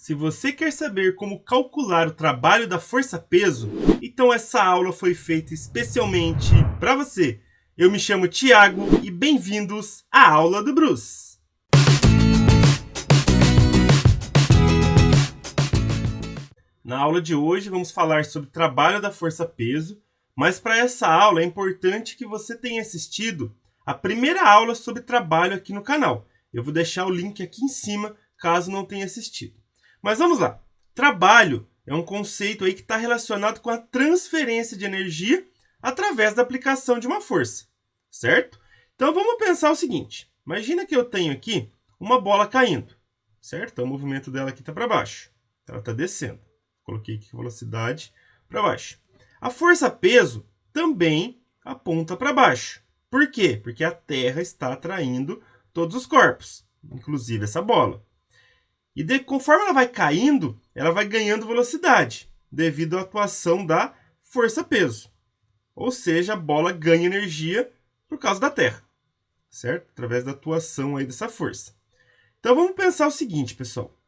Se você quer saber como calcular o trabalho da força-peso, então essa aula foi feita especialmente para você. Eu me chamo Thiago e bem-vindos à aula do Bruce. Na aula de hoje vamos falar sobre o trabalho da força-peso, mas para essa aula é importante que você tenha assistido a primeira aula sobre trabalho aqui no canal. Eu vou deixar o link aqui em cima caso não tenha assistido. Mas vamos lá. Trabalho é um conceito aí que está relacionado com a transferência de energia através da aplicação de uma força, certo? Então vamos pensar o seguinte. Imagina que eu tenho aqui uma bola caindo, certo? Então o movimento dela aqui está para baixo. Ela está descendo. Coloquei aqui a velocidade para baixo. A força-peso também aponta para baixo. Por quê? Porque a Terra está atraindo todos os corpos, inclusive essa bola. E conforme ela vai caindo, ela vai ganhando velocidade, devido à atuação da força-peso. Ou seja, a bola ganha energia por causa da Terra, certo? Através da atuação aí dessa força. Então vamos pensar o seguinte, pessoal.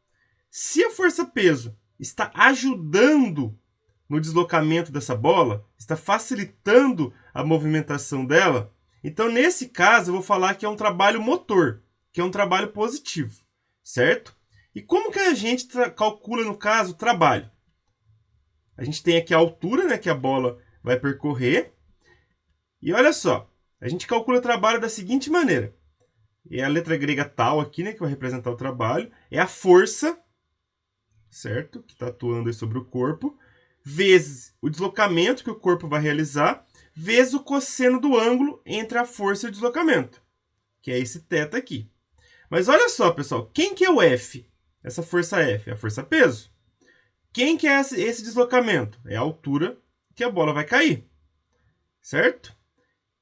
Se a força-peso está ajudando no deslocamento dessa bola, está facilitando a movimentação dela, então nesse caso eu vou falar que é um trabalho motor, que é um trabalho positivo, certo? E como que a gente calcula, no caso, o trabalho? A gente tem aqui a altura, né, que a bola vai percorrer. E olha só, a gente calcula o trabalho da seguinte maneira. É a letra grega tal aqui, né, que vai representar o trabalho. É a força, certo? Que está atuando aí sobre o corpo. Vezes o deslocamento que o corpo vai realizar. Vezes o cosseno do ângulo entre a força e o deslocamento. Que é esse θ aqui. Mas olha só, pessoal. Quem que é o F? Essa força F é a força-peso. Quem que é esse deslocamento? É a altura que a bola vai cair. Certo?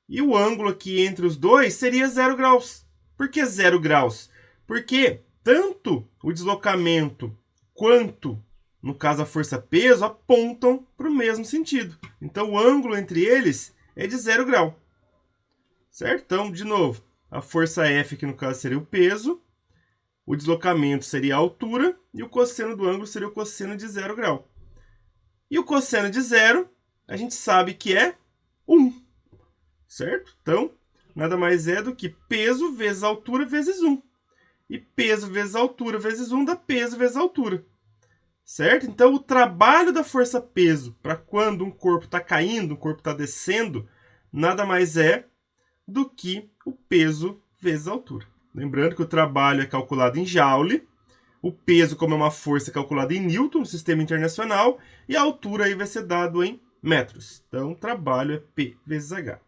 E o ângulo aqui entre os dois seria 0 graus. Por que 0 graus? Porque tanto o deslocamento quanto, no caso, a força-peso apontam para o mesmo sentido. Então, o ângulo entre eles é de 0 grau. Certo? Então, de novo, a força F, que no caso seria o peso, o deslocamento seria a altura e o cosseno do ângulo seria o cosseno de 0 grau. E o cosseno de 0, a gente sabe que é 1. Certo? Então, nada mais é do que peso vezes altura vezes 1. E peso vezes altura vezes 1 dá peso vezes altura. Certo? Então, o trabalho da força-peso para quando um corpo está caindo, um corpo está descendo, nada mais é do que o peso vezes a altura. Lembrando que o trabalho é calculado em Joule, o peso, como é uma força, é calculado em Newton, no sistema internacional, e a altura aí vai ser dado em metros. Então, o trabalho é P vezes H.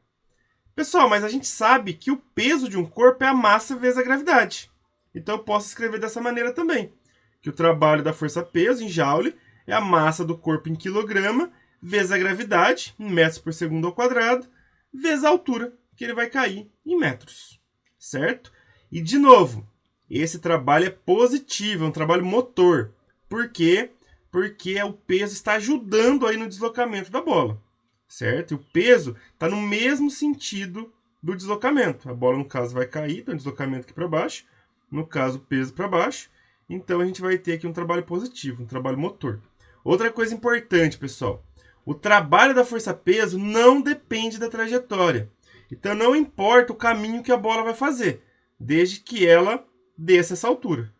Pessoal, mas a gente sabe que o peso de um corpo é a massa vezes a gravidade. Então, eu posso escrever dessa maneira também, que o trabalho da força-peso em Joule é a massa do corpo em quilograma, vezes a gravidade, em metros por segundo ao quadrado, vezes a altura, que ele vai cair em metros. Certo? E, de novo, esse trabalho é positivo, é um trabalho motor. Por quê? Porque o peso está ajudando aí no deslocamento da bola. Certo? E o peso está no mesmo sentido do deslocamento. A bola, no caso, vai cair, então deslocamento aqui para baixo. No caso, o peso para baixo. Então, a gente vai ter aqui um trabalho positivo, um trabalho motor. Outra coisa importante, pessoal. O trabalho da força-peso não depende da trajetória. Então, não importa o caminho que a bola vai fazer, desde que ela desça essa altura.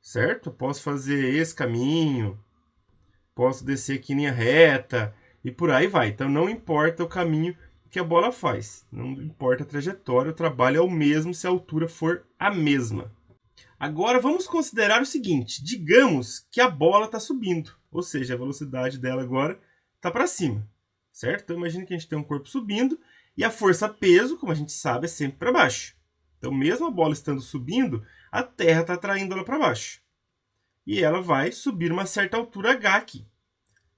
Certo? Eu posso fazer esse caminho, posso descer aqui em linha reta e por aí vai. Então, não importa o caminho que a bola faz. Não importa a trajetória, o trabalho é o mesmo se a altura for a mesma. Agora, vamos considerar o seguinte. Digamos que a bola está subindo, ou seja, a velocidade dela agora está para cima. Certo? Então, imagine que a gente tem um corpo subindo e a força-peso, como a gente sabe, é sempre para baixo. Então, mesmo a bola estando subindo, a Terra está atraindo ela para baixo. E ela vai subir uma certa altura H aqui.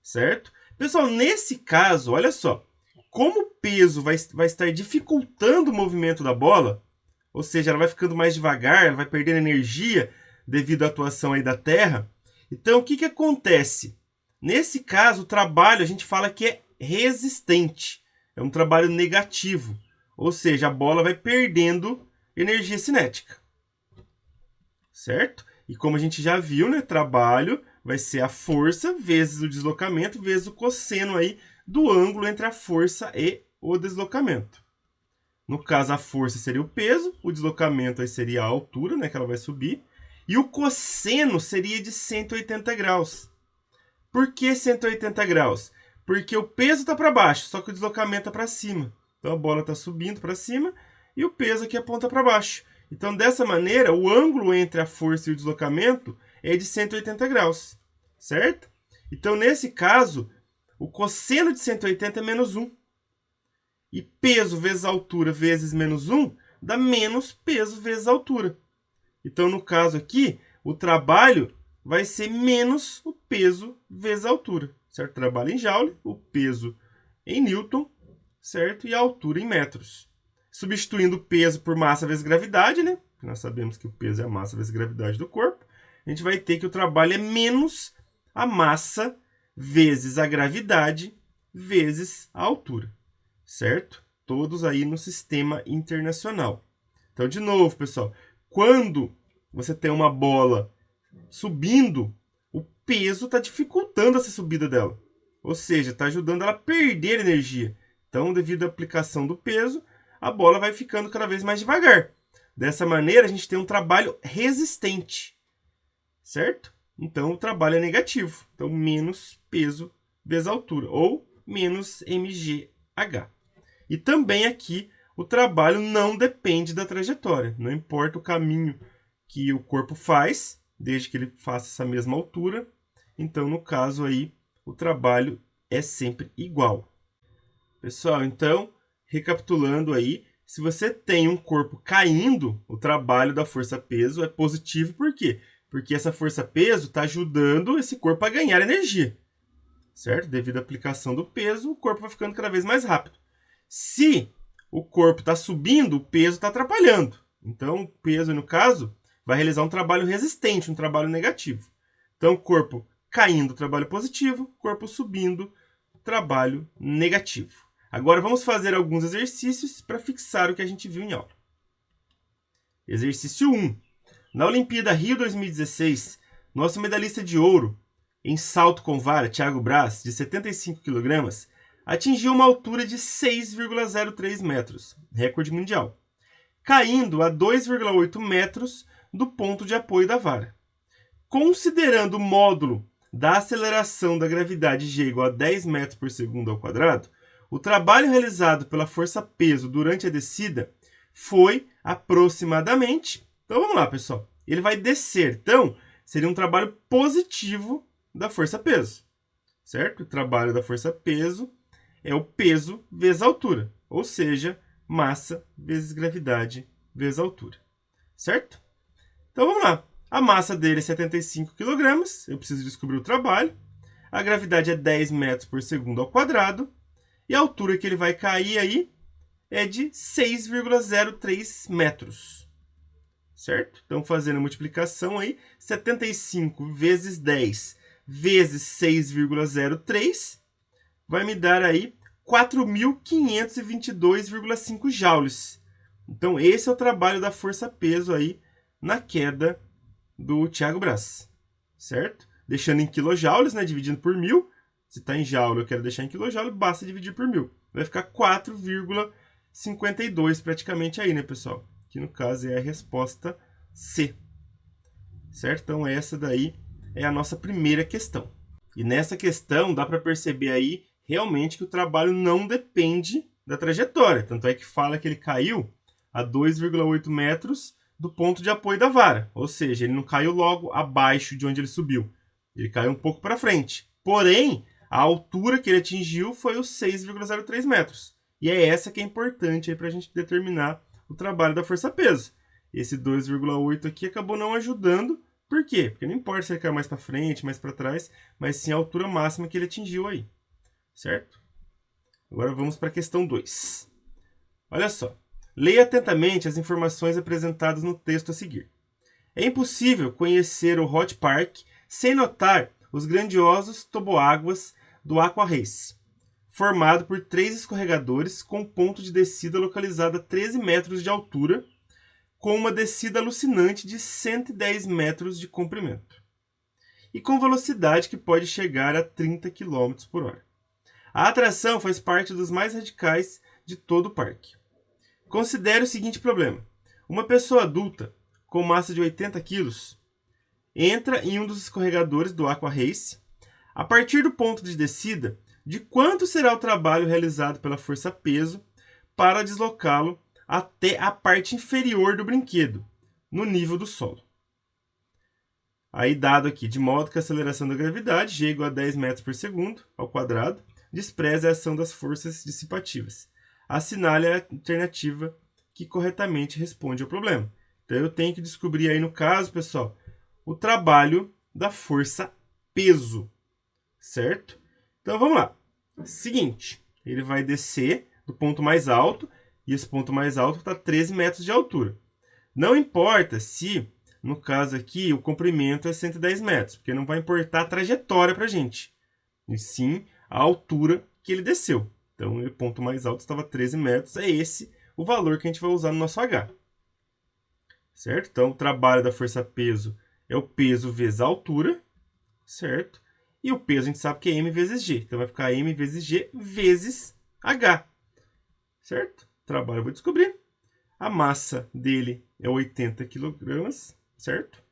Certo? Pessoal, nesse caso, olha só. Como o peso vai estar dificultando o movimento da bola, ou seja, ela vai ficando mais devagar, ela vai perdendo energia devido à atuação aí da Terra. Então, o que acontece? Nesse caso, o trabalho a gente fala que é resistente. É um trabalho negativo. Ou seja, a bola vai perdendo energia cinética. Certo? E como a gente já viu, né, trabalho vai ser a força vezes o deslocamento vezes o cosseno aí do ângulo entre a força e o deslocamento. No caso, a força seria o peso, o deslocamento aí seria a altura, né, que ela vai subir, e o cosseno seria de 180 graus. Por que 180 graus? Porque o peso está para baixo, só que o deslocamento está para cima. Então a bola está subindo para cima e o peso aqui aponta para baixo. Então, dessa maneira, o ângulo entre a força e o deslocamento é de 180 graus, certo? Então, nesse caso, o cosseno de 180 é menos 1. E peso vezes altura vezes menos 1 dá menos peso vezes altura. Então, no caso aqui, o trabalho vai ser menos o peso vezes a altura, certo? Trabalho em joule, o peso em newton, certo? E a altura em metros. Substituindo o peso por massa vezes gravidade, né? Nós sabemos que o peso é a massa vezes gravidade do corpo. A gente vai ter que o trabalho é menos a massa vezes a gravidade vezes a altura, certo? Todos aí no sistema internacional. Então, de novo, pessoal, quando você tem uma bola subindo, o peso está dificultando essa subida dela. Ou seja, está ajudando ela a perder energia. Então, devido à aplicação do peso, a bola vai ficando cada vez mais devagar. Dessa maneira, a gente tem um trabalho resistente, certo? Então, o trabalho é negativo. Então, menos peso vezes altura, ou menos mgh. E também aqui, o trabalho não depende da trajetória. Não importa o caminho que o corpo faz, desde que ele faça essa mesma altura. Então, no caso aí, o trabalho é sempre igual. Pessoal, então, recapitulando aí, se você tem um corpo caindo, o trabalho da força-peso é positivo. Por quê? Porque essa força-peso está ajudando esse corpo a ganhar energia, certo? Devido à aplicação do peso, o corpo vai ficando cada vez mais rápido. Se o corpo está subindo, o peso está atrapalhando. Então, o peso, no caso, vai realizar um trabalho resistente, um trabalho negativo. Então, o corpo caindo, trabalho positivo, corpo subindo, trabalho negativo. Agora, vamos fazer alguns exercícios para fixar o que a gente viu em aula. Exercício 1. Na Olimpíada Rio 2016, nosso medalhista de ouro em salto com vara, Thiago Braz, de 75 kg, atingiu uma altura de 6,03 metros, recorde mundial, caindo a 2,8 metros do ponto de apoio da vara. Considerando o módulo da aceleração da gravidade G igual a 10 metros por segundo ao quadrado, o trabalho realizado pela força-peso durante a descida foi aproximadamente... Então vamos lá, pessoal. Ele vai descer. Então, seria um trabalho positivo da força-peso, certo? O trabalho da força-peso é o peso vezes a altura, ou seja, massa vezes gravidade vezes a altura, certo? Então vamos lá. A massa dele é 75 kg, eu preciso descobrir o trabalho. A gravidade é 10 metros por segundo ao quadrado. E a altura que ele vai cair aí é de 6,03 metros, certo? Então, fazendo a multiplicação aí, 75 vezes 10 vezes 6,03 vai me dar aí 4.522,5 joules. Então, esse é o trabalho da força-peso aí na queda do Thiago Braz, certo? Deixando em quilojoules, né, dividindo por 1.000. Se está em joule, eu quero deixar em kilojoule, basta dividir por 1.000. Vai ficar 4,52 praticamente aí, né, pessoal? Que no caso é a resposta C. Certo? Então essa daí é a nossa primeira questão. E nessa questão dá para perceber aí realmente que o trabalho não depende da trajetória. Tanto é que fala que ele caiu a 2,8 metros do ponto de apoio da vara. Ou seja, ele não caiu logo abaixo de onde ele subiu. Ele caiu um pouco para frente. Porém, a altura que ele atingiu foi os 6,03 metros. E é essa que é importante para a gente determinar o trabalho da força-peso. Esse 2,8 aqui acabou não ajudando. Por quê? Porque não importa se ele caiu mais para frente, mais para trás, mas sim a altura máxima que ele atingiu aí. Certo? Agora vamos para a questão 2. Olha só. Leia atentamente as informações apresentadas no texto a seguir. É impossível conhecer o Hot Park sem notar os grandiosos toboáguas do Aqua Race, formado por 3 escorregadores com ponto de descida localizado a 13 metros de altura, com uma descida alucinante de 110 metros de comprimento e com velocidade que pode chegar a 30 km por hora. A atração faz parte dos mais radicais de todo o parque. Considere o seguinte problema. Uma pessoa adulta com massa de 80 kg entra em um dos escorregadores do Aqua Race. A partir do ponto de descida, de quanto será o trabalho realizado pela força-peso para deslocá-lo até a parte inferior do brinquedo, no nível do solo. Aí dado aqui, de modo que a aceleração da gravidade, G igual a 10 metros por segundo ao quadrado, despreze a ação das forças dissipativas. Assinale a alternativa que corretamente responde ao problema. Então eu tenho que descobrir aí no caso, pessoal, o trabalho da força-peso, certo? Então vamos lá. Seguinte, ele vai descer do ponto mais alto, e esse ponto mais alto está 13 metros de altura. Não importa se, no caso aqui, o comprimento é 110 metros, porque não vai importar a trajetória para a gente, e sim a altura que ele desceu. Então, o ponto mais alto estava 13 metros, é esse o valor que a gente vai usar no nosso H. Certo? Então, o trabalho da força-peso é o peso vezes a altura, certo? E o peso a gente sabe que é M vezes G. Então, vai ficar M vezes G vezes H, certo? O trabalho eu vou descobrir. A massa dele é 80 kg, certo?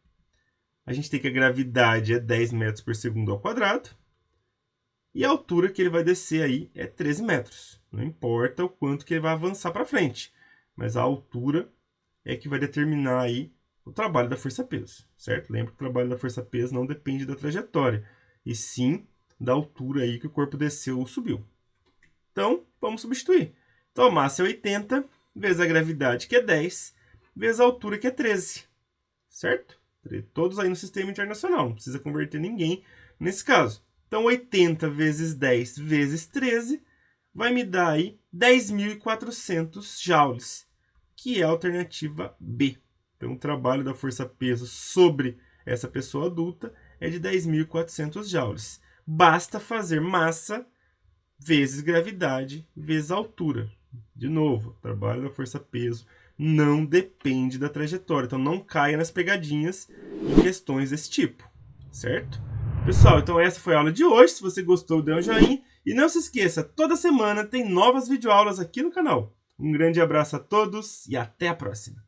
A gente tem que a gravidade é 10 metros por segundo ao quadrado. E a altura que ele vai descer aí é 13 metros. Não importa o quanto que ele vai avançar para frente. Mas a altura é que vai determinar aí o trabalho da força-peso, certo? Lembra que o trabalho da força-peso não depende da trajetória, e sim da altura aí que o corpo desceu ou subiu. Então, vamos substituir. Então, a massa é 80, vezes a gravidade, que é 10, vezes a altura, que é 13. Certo? Todos aí no sistema internacional, não precisa converter ninguém nesse caso. Então, 80 vezes 10 vezes 13 vai me dar aí 10.400 joules, que é a alternativa B. Então, o trabalho da força-peso sobre essa pessoa adulta é de 10.400 joules. Basta fazer massa vezes gravidade vezes altura. De novo, o trabalho da força-peso não depende da trajetória. Então, não caia nas pegadinhas em questões desse tipo, certo? Pessoal, então essa foi a aula de hoje. Se você gostou, dê um joinha. E não se esqueça, toda semana tem novas videoaulas aqui no canal. Um grande abraço a todos e até a próxima.